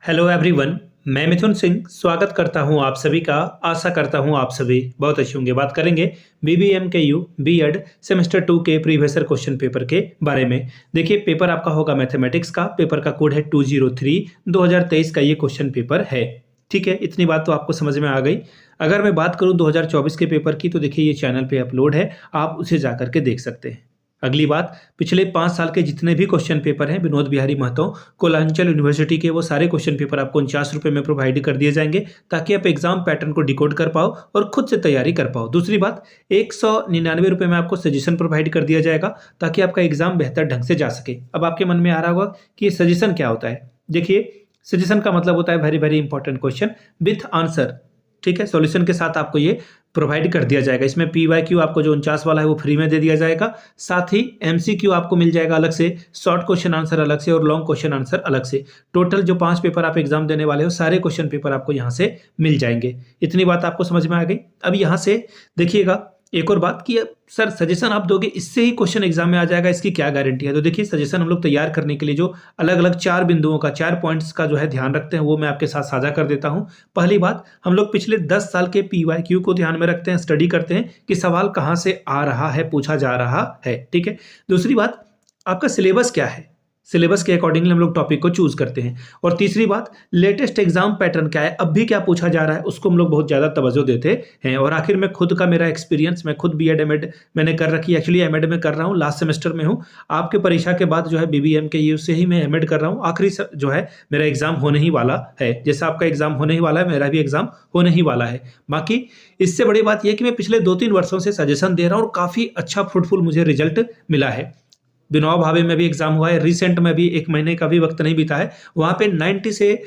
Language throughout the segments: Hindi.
Hello everyone. मैं मिथुन सिंह स्वागत करता हूं आप सभी का। आशा करता हूं आप सभी बहुत अच्छे होंगे। बात करेंगे बीबीएमकेयू बीएड सेमेस्टर 2 के प्रीवियस ईयर क्वेश्चन पेपर के बारे में। देखिए, पेपर आपका होगा मैथमेटिक्स का। पेपर का कोड है 203। 2023 का ये क्वेश्चन पेपर है। ठीक है, इतनी बात तो आपको समझ में आ गई। अगर मैं बात करूं 2024 के पेपर की, तो देखिए ये चैनल पे अपलोड है, आप उसे जाकर के देख सकते हैं। अगली बात, पिछले 5 साल के जितने भी क्वेश्चन पेपर हैं विनोद बिहारी महतो कोलांचल यूनिवर्सिटी के, वो सारे क्वेश्चन पेपर आपको 49 रुपये में प्रोवाइड कर दिए जाएंगे, ताकि आप एग्जाम पैटर्न को डिकोड कर पाओ और खुद से तैयारी कर पाओ। दूसरी बात, 199 रुपये में आपको सजेशन प्रोवाइड कर दिया जाएगा, ताकि आपका एग्जाम बेहतर ढंग से जा सके। अब आपके मन में आ रहा होगा कि ये सजेशन क्या होता है। देखिए, सजेशन का मतलब होता है very very important question with answer. ठीक है, सॉल्यूशन के साथ आपको ये प्रोवाइड कर दिया जाएगा। इसमें PYQ आपको जो 49 वाला है वो फ्री में दे दिया जाएगा। साथ ही MCQ आपको मिल जाएगा अलग से, शॉर्ट क्वेश्चन आंसर अलग से और लॉन्ग क्वेश्चन आंसर अलग से। टोटल जो 5 पेपर आप एग्जाम देने वाले हो, सारे क्वेश्चन पेपर आपको यहाँ से मिल जाएंगे। इतनी बात आपको समझ में आ गई। अब यहाँ से देखिएगा एक और बात कि सर सजेशन आप दोगे इससे ही क्वेश्चन एग्जाम में आ जाएगा, इसकी क्या गारंटी है। तो देखिए, सजेशन हम लोग तैयार करने के लिए जो अलग अलग 4 बिंदुओं का, 4 पॉइंट्स का जो है ध्यान रखते हैं, वो मैं आपके साथ साझा कर देता हूं। पहली बात, हम लोग पिछले 10 साल के PYQ को ध्यान में रखते हैं, स्टडी करते हैं कि सवाल कहां से आ रहा है, पूछा जा रहा है। ठीक है। दूसरी बात, आपका सिलेबस क्या है, सिलेबस के अकॉर्डिंगली हम लोग टॉपिक को चूज करते हैं। और तीसरी बात, लेटेस्ट एग्जाम पैटर्न क्या है, अब भी क्या पूछा जा रहा है, उसको हम लोग बहुत ज़्यादा तवज्जो देते हैं। और आखिर में खुद का मेरा एक्सपीरियंस, मैं खुद BEd MAd मैंने कर रखी है। एक्चुअली MAd में कर रहा हूँ, लास्ट सेमेस्टर में हूँ। आपके परीक्षा के बाद जो है BBMKU से ही मैं MAd कर रहा हूँ। आखिरी जो है मेरा एग्जाम होने ही वाला है। जैसा आपका एग्जाम होने ही वाला है, मेरा भी एग्जाम होने ही वाला है। बाकी इससे बड़ी बात यह कि मैं पिछले 2-3 वर्षों से सजेशन दे रहा हूँ और काफ़ी अच्छा फ्रूटफुल मुझे रिजल्ट मिला है। बिनोबा भावे में भी एग्जाम हुआ है, रिसेंट में भी 1 महीने का भी वक्त नहीं बीता है। वहाँ पे 90 से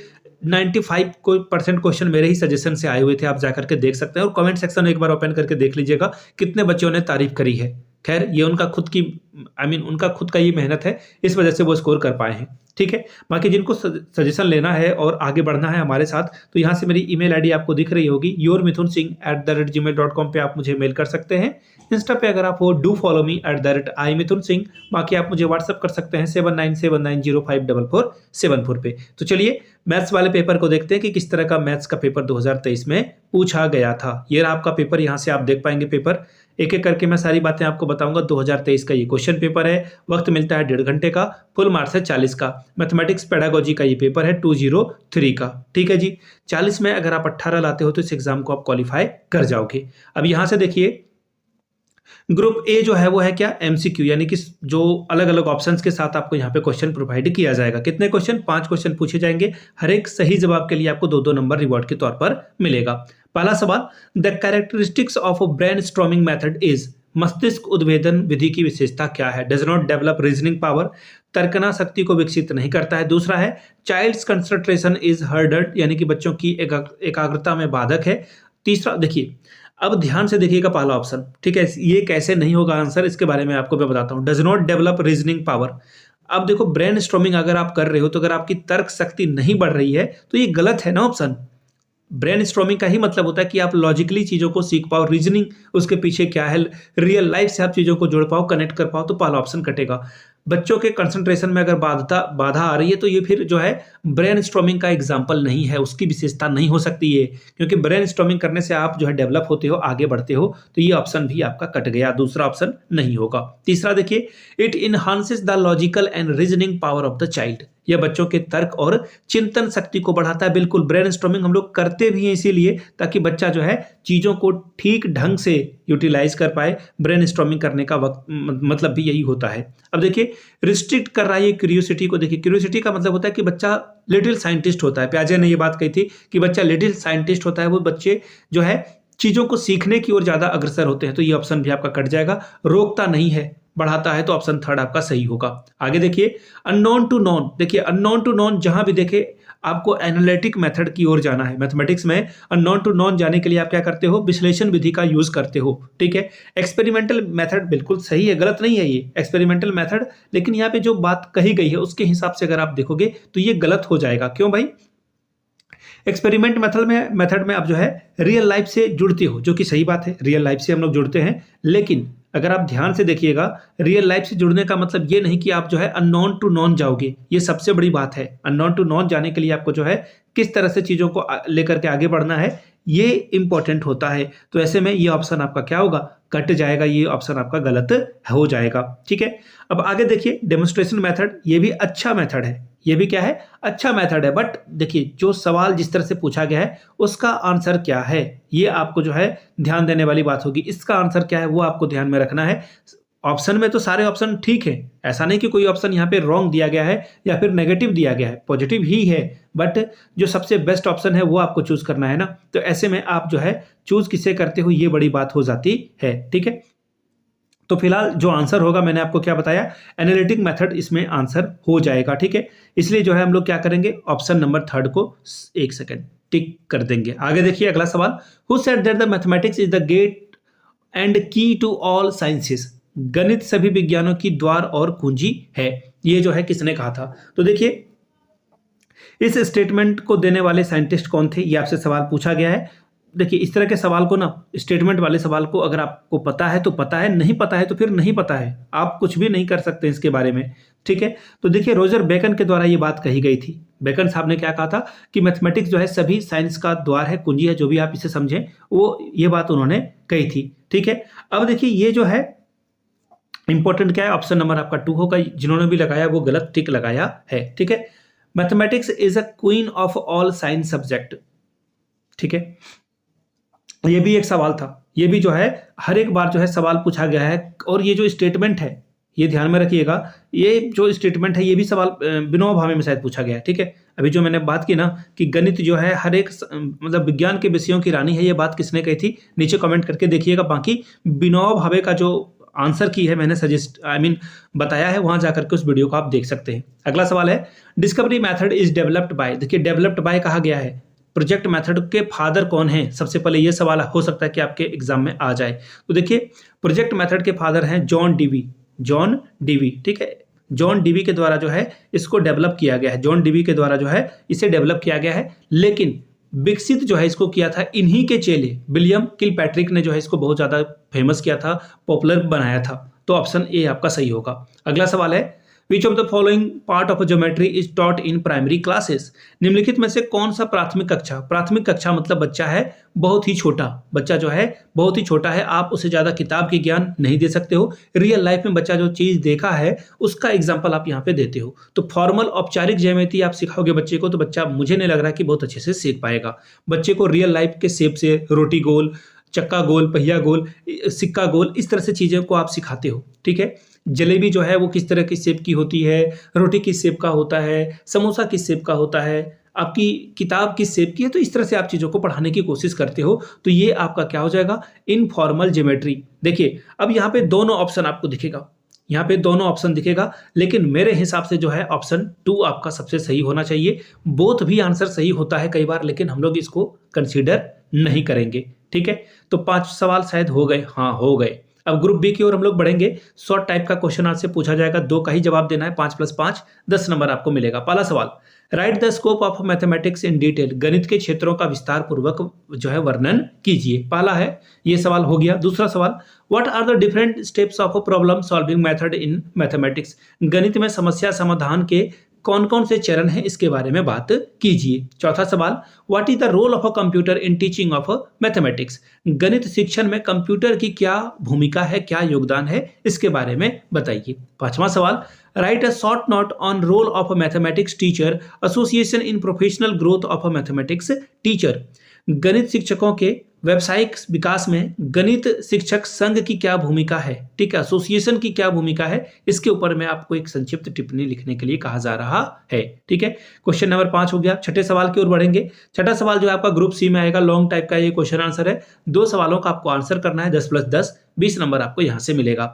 95% क्वेश्चन मेरे ही सजेशन से आए हुए थे। आप जाकर के देख सकते हैं और कमेंट सेक्शन एक बार ओपन करके देख लीजिएगा कितने बच्चों ने तारीफ करी है। खैर, ये उनका खुद की उनका खुद का ये मेहनत है, इस वजह से वो स्कोर कर पाए हैं। ठीक है। बाकी जिनको सजेशन लेना है और आगे बढ़ना है हमारे साथ, तो यहाँ से मेरी ईमेल आईडी आपको दिख रही होगी, yourmithunSingh@gmail.com पे आप मुझे मेल कर सकते हैं। इंस्टा पे अगर आप हो, डू फॉलो मी @iMithunSingh। बाकी आप मुझे व्हाट्सअप कर सकते हैं 7979054474 पे। तो चलिए मैथ्स वाले पेपर को देखते हैं कि किस तरह का मैथ्स का पेपर 2023 में पूछा गया था। ये रहा आपका पेपर, यहाँ से आप देख पाएंगे पेपर। एक एक करके मैं सारी बातें आपको बताऊंगा। 2023 का ये क्वेश्चन पेपर है, वक्त मिलता है 1.5 घंटे का, फुल मार्क्स है 40 का। मैथमेटिक्स पेडागोजी का ये पेपर है 203 का। ठीक है जी। 40 में अगर आप 18 लाते हो तो इस एग्जाम को आप क्वालिफाई कर जाओगे। अब यहां से देखिए, ग्रुप ए जो है वो है क्या, MCQ, यानी कि जो अलग अलग ऑप्शंस के साथ आपको यहाँ पे क्वेश्चन प्रोवाइड किया जाएगा। कितने क्वेश्चन, 5 क्वेश्चन पूछे जाएंगे। हर एक सही जवाब के लिए आपको 2-2 नंबर रिवॉर्ड के तौर पर मिलेगा। पहला सवाल, the characteristics of a brainstorming method is, मस्तिष्क उद्भेदन विधि की विशेषता क्या है। Does not develop reasoning power, तर्कना शक्ति को विकसित नहीं करता है। दूसरा है, चाइल्ड्स कंसंट्रेशन इज हर्डर्ड, यानी कि बच्चों की एकाग्रता में बाधक है। तीसरा देखिए, अब ध्यान से देखिएगा पहला ऑप्शन। ठीक है, ये कैसे नहीं होगा आंसर, इसके बारे में आपको मैं बताता हूँ। Does not develop reasoning power. अब देखो, ब्रेन स्टॉर्मिंग अगर आप कर रहे हो तो अगर आपकी तर्क शक्ति नहीं बढ़ रही है तो ये गलत है ना ऑप्शन। ब्रेन स्टॉर्मिंग का ही मतलब होता है कि आप लॉजिकली चीज़ों को सीख पाओ, रीजनिंग उसके पीछे क्या है, रियल लाइफ से आप चीज़ों को जोड़ पाओ, कनेक्ट कर पाओ, तो पहला ऑप्शन कटेगा। बच्चों के कंसंट्रेशन में अगर बाधा आ रही है तो ये फिर जो है ब्रेन स्टॉर्मिंग का एग्जाम्पल नहीं है, उसकी विशेषता नहीं हो सकती है। क्योंकि ब्रेन स्टॉर्मिंग करने से आप जो है डेवलप होते हो, आगे बढ़ते हो, तो ये ऑप्शन भी आपका कट गया, दूसरा ऑप्शन नहीं होगा। तीसरा देखिए, it enhances the logical and reasoning power of the child, यह बच्चों के तर्क और चिंतन शक्ति को बढ़ाता है। बिल्कुल, ब्रेन स्टॉर्मिंग हम लोग करते भी हैं इसीलिए ताकि बच्चा जो है चीज़ों को ठीक ढंग से यूटिलाइज कर पाए। ब्रेन स्टॉर्मिंग करने का वक्त मतलब भी यही होता है। अब देखिए, रिस्ट्रिक्ट कर रहा है क्यूरियोसिटी को। देखिए, क्यूरियोसिटी का मतलब होता है कि बच्चा लिटिल साइंटिस्ट होता है। प्याजे ने ये बात कही थी कि बच्चा लिटिल साइंटिस्ट होता है। वो बच्चे जो है चीज़ों को सीखने की ओर ज़्यादा अग्रसर होते हैं, तो ये ऑप्शन भी आपका कट जाएगा। रोकता नहीं है, बढ़ाता है, तो ऑप्शन थर्ड आपका सही होगा। आगे देखिए, अननोन टू नोन। देखिए, अननोन टू नोन जहां भी देखे आपको एनालिटिक मेथड की ओर जाना है। मैथमेटिक्स में अननोन टू नोन जाने के लिए आप क्या करते हो, विश्लेषण विधि का यूज करते हो। ठीक है। एक्सपेरिमेंटल मेथड बिल्कुल सही है, गलत नहीं है ये एक्सपेरिमेंटल मेथड, लेकिन यहाँ पे जो बात कही गई है उसके हिसाब से अगर आप देखोगे तो ये गलत हो जाएगा। क्यों भाई, एक्सपेरिमेंट मेथड में आप जो है रियल लाइफ से जुड़ते हो, जो कि सही बात है, रियल लाइफ से हम लोग जुड़ते हैं। लेकिन अगर आप ध्यान से देखिएगा, रियल लाइफ से जुड़ने का मतलब ये नहीं कि आप जो है अननोन टू नॉन जाओगे। ये सबसे बड़ी बात है। अननोन टू नॉन जाने के लिए आपको जो है किस तरह से चीज़ों को लेकर के आगे बढ़ना है, ये इंपॉर्टेंट होता है। तो ऐसे में ये ऑप्शन आपका क्या होगा, कट जाएगा, ये ऑप्शन आपका गलत हो जाएगा। ठीक है, अब आगे देखिए डेमोन्स्ट्रेशन मेथड, ये भी अच्छा मेथड है, ये भी क्या है, अच्छा मेथड है। बट देखिए जो सवाल जिस तरह से पूछा गया है उसका आंसर क्या है, ये आपको जो है ध्यान देने वाली बात होगी। इसका आंसर क्या है वो आपको ध्यान में रखना है। ऑप्शन में तो सारे ऑप्शन ठीक है, ऐसा नहीं कि कोई ऑप्शन यहाँ पे रॉन्ग दिया गया है या फिर नेगेटिव दिया गया है, पॉजिटिव ही है। बट जो सबसे बेस्ट ऑप्शन है वो आपको चूज करना है ना। तो ऐसे में आप जो है चूज किसे करते हो, ये बड़ी बात हो जाती है। ठीक है, तो फिलहाल जो आंसर होगा, मैंने आपको क्या बताया, एनालिटिक मेथड इसमें आंसर हो जाएगा। ठीक है, इसलिए जो है हम लोग क्या करेंगे, ऑप्शन नंबर 3 को 1 सेकेंड टिक कर देंगे। आगे देखिए अगला सवाल, who said that the mathematics is the gate and key to all sciences. गणित सभी विज्ञानों की द्वार और कुंजी है, ये जो है किसने कहा था। तो देखिए इस स्टेटमेंट को देने वाले साइंटिस्ट कौन थे, ये आपसे सवाल पूछा गया है। देखिए इस तरह के सवाल को ना, स्टेटमेंट वाले सवाल को अगर आपको पता है तो पता है, नहीं पता है तो फिर नहीं पता है, आप कुछ भी नहीं कर सकते इसके बारे में। ठीक है, तो देखिए रोजर बेकन के द्वारा ये बात कही गई थी। बेकन साहब ने क्या कहा था कि मैथमेटिक्स जो है सभी साइंस का द्वार है, कुंजी है, जो भी आप इसे समझें, वो ये बात उन्होंने कही थी। ठीक है, अब देखिए ये जो है इंपॉर्टेंट क्या है, ऑप्शन नंबर आपका 2 होगा। जिन्होंने भी लगाया वो गलत टिक लगाया है। ठीक है, mathematics is a queen of all science subject. ठीक है, ये भी एक सवाल था, ये भी जो है हर एक बार जो है सवाल पूछा गया है। और ये जो स्टेटमेंट है, ये ध्यान में रखिएगा, ये जो स्टेटमेंट है ये भी सवाल विनोबा भावे में शायद पूछा गया है। ठीक है, अभी जो मैंने बात की ना कि गणित जो है हर एक मतलब विज्ञान के विषयों की रानी है, ये बात किसने कही थी, नीचे कमेंट करके देखिएगा। बाकी विनोबा भावे का जो आंसर की है मैंने बताया है, वहां जाकर के उस वीडियो को आप देख सकते हैं। अगला सवाल है, discovery method is developed by. देखिए डेवलप्ड बाय कहा गया है, प्रोजेक्ट मेथड के फादर कौन हैं, सबसे पहले ये सवाल हो सकता है कि आपके एग्जाम में आ जाए। तो देखिए प्रोजेक्ट मेथड के फादर हैं जॉन डीवी। जॉन डीवी, ठीक है, जॉन डीवी के द्वारा जो है इसको डेवलप किया गया है। जॉन डीवी के द्वारा जो है इसे डेवलप किया गया है, लेकिन विकसित जो है इसको किया था इन्हीं के चेले विलियम किलपैट्रिक ने जो है इसको बहुत ज्यादा फेमस किया था, पॉपुलर बनाया था। तो ऑप्शन ए आपका सही होगा। अगला सवाल है, which of the following part of geometry is taught in primary classes. निम्नलिखित में से कौन सा प्राथमिक कक्षा मतलब बच्चा है बहुत ही छोटा, बच्चा जो है बहुत ही छोटा है, आप उसे ज्यादा किताब के ज्ञान नहीं दे सकते हो। रियल लाइफ में बच्चा जो चीज देखा है उसका एग्जाम्पल आप यहाँ पे देते हो। तो फॉर्मल औपचारिक ज्यामिति आप सिखाओगे बच्चे को, तो बच्चा मुझे नहीं लग रहा कि बहुत अच्छे से सीख पाएगा। बच्चे को रियल लाइफ के शेप से, रोटी गोल, चक्का गोल, पहिया गोल, सिक्का गोल, इस तरह से चीजें को आप सिखाते हो। ठीक है, जलेबी जो है वो किस तरह की शेप की होती है, रोटी किस शेप का होता है, समोसा किस शेप का होता है, आपकी किताब किस शेप की है, तो इस तरह से आप चीज़ों को पढ़ाने की कोशिश करते हो। तो ये आपका क्या हो जाएगा, इनफॉर्मल ज्योमेट्री। देखिए अब यहाँ पे दोनों ऑप्शन आपको दिखेगा, यहाँ पे दोनों ऑप्शन दिखेगा, लेकिन मेरे हिसाब से जो है ऑप्शन 2 आपका सबसे सही होना चाहिए। बोथ भी आंसर सही होता है कई बार, लेकिन हम लोग इसको कंसीडर नहीं करेंगे। ठीक है, तो 5 सवाल शायद हो गए, हाँ हो गए। अब ग्रुप बी की ओर हम लोग बढ़ेंगे। शॉर्ट टाइप का क्वेश्चन आज से पूछा जाएगा, 2 का ही जवाब देना है, 5 + 5 10 नंबर आपको मिलेगा। पहला सवाल, right the scope of mathematics in detail. गणित के क्षेत्रों का विस्तार पूर्वक जो है वर्णन कीजिए। पहला है, ये सवाल हो गया। दूसरा सवाल, what are the different steps of problem solving method in mathematics. गणित में समस्या समाधान के कौन कौन से चरण हैं इसके बारे में बात कीजिए। चौथा सवाल, what is the role of a computer in teaching of mathematics. गणित शिक्षण में कंप्यूटर की क्या भूमिका है, क्या योगदान है, इसके बारे में बताइए। पांचवा सवाल, right a short note on roll of a mathematics teacher association in professional growth of a mathematics teacher. गणित शिक्षकों के व्यावसायिक विकास में गणित शिक्षक संघ की क्या भूमिका है, ठीक है, एसोसिएशन की क्या भूमिका है, इसके ऊपर में आपको एक संक्षिप्त टिप्पणी लिखने के लिए कहा जा रहा है। ठीक है, क्वेश्चन नंबर 5 हो गया। छठे सवाल की ओर बढ़ेंगे। छठा सवाल जो है आपका ग्रुप सी में आएगा, लॉन्ग टाइप का ये क्वेश्चन आंसर है। 2 सवालों का आपको आंसर करना है, 10 + 10 20 नंबर आपको यहां से मिलेगा।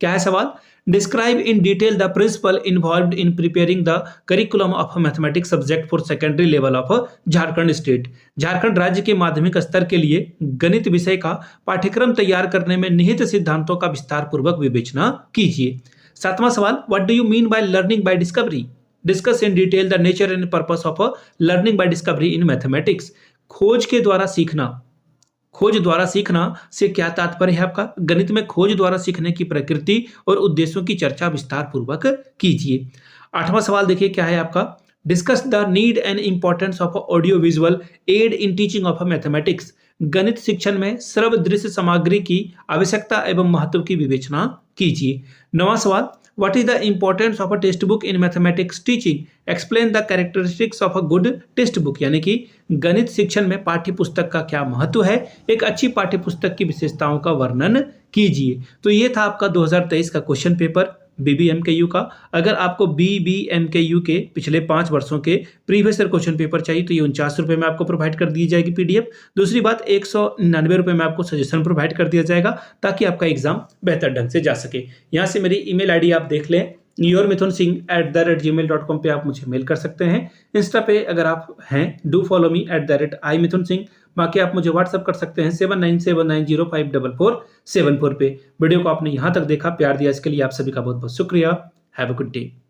क्या है सवाल, describe in detail the principle involved in preparing the curriculum of mathematics subject for secondary level of Jharkhand state. Jharkhand राज्य के माध्यमिक स्तर के लिए गणित विषय का पाठ्यक्रम तैयार करने में निहित सिद्धांतों का विस्तार पूर्वक विवेचना कीजिए। 7वां सवाल, what do you mean by learning by discovery. Discuss in detail the nature and purpose of learning by discovery in mathematics. खोज द्वारा सीखना से क्या तात्पर्य है आपका? गणित में खोज द्वारा सीखने की प्रकृति और उद्देश्यों की चर्चा विस्तार पूर्वक कीजिए। 8वां सवाल देखिए क्या है आपका, discuss the need and importance of audio visual add in teaching of mathematics. गणित शिक्षण में श्रव्य दृश्य सामग्री की आवश्यकता एवं महत्व की विवेचना कीजिए। 9वां सवाल, what is the importance of a text book in mathematics teaching, explain the characteristics of a good text book. यानी कि गणित शिक्षण में पाठ्य पुस्तक का क्या महत्व है, एक अच्छी पाठ्य पुस्तक की विशेषताओं का वर्णन कीजिए। तो ये था आपका 2023 का क्वेश्चन पेपर बीबीएमकेयू का। अगर आपको बीबीएमकेयू के पिछले 5 वर्षों के प्रीवियस ईयर क्वेश्चन पेपर चाहिए तो ये 49 रुपये में आपको प्रोवाइड कर दी जाएगी पीडीएफ। दूसरी बात, 199 रुपये में आपको सजेशन प्रोवाइड कर दिया जाएगा ताकि आपका एग्जाम बेहतर ढंग से जा सके। यहाँ से मेरी ईमेल आईडी आप देख लें, yourmithunsingh@gmail.com पे आप मुझे मेल कर सकते हैं। इंस्टा पे अगर आप हैं डू फॉलो मी @imithunsingh। बाकी आप मुझे व्हाट्सअप कर सकते हैं 7979054474 पे। वीडियो को आपने यहाँ तक देखा, प्यार दिया, इसके लिए आप सभी का बहुत बहुत शुक्रिया। Have a good day.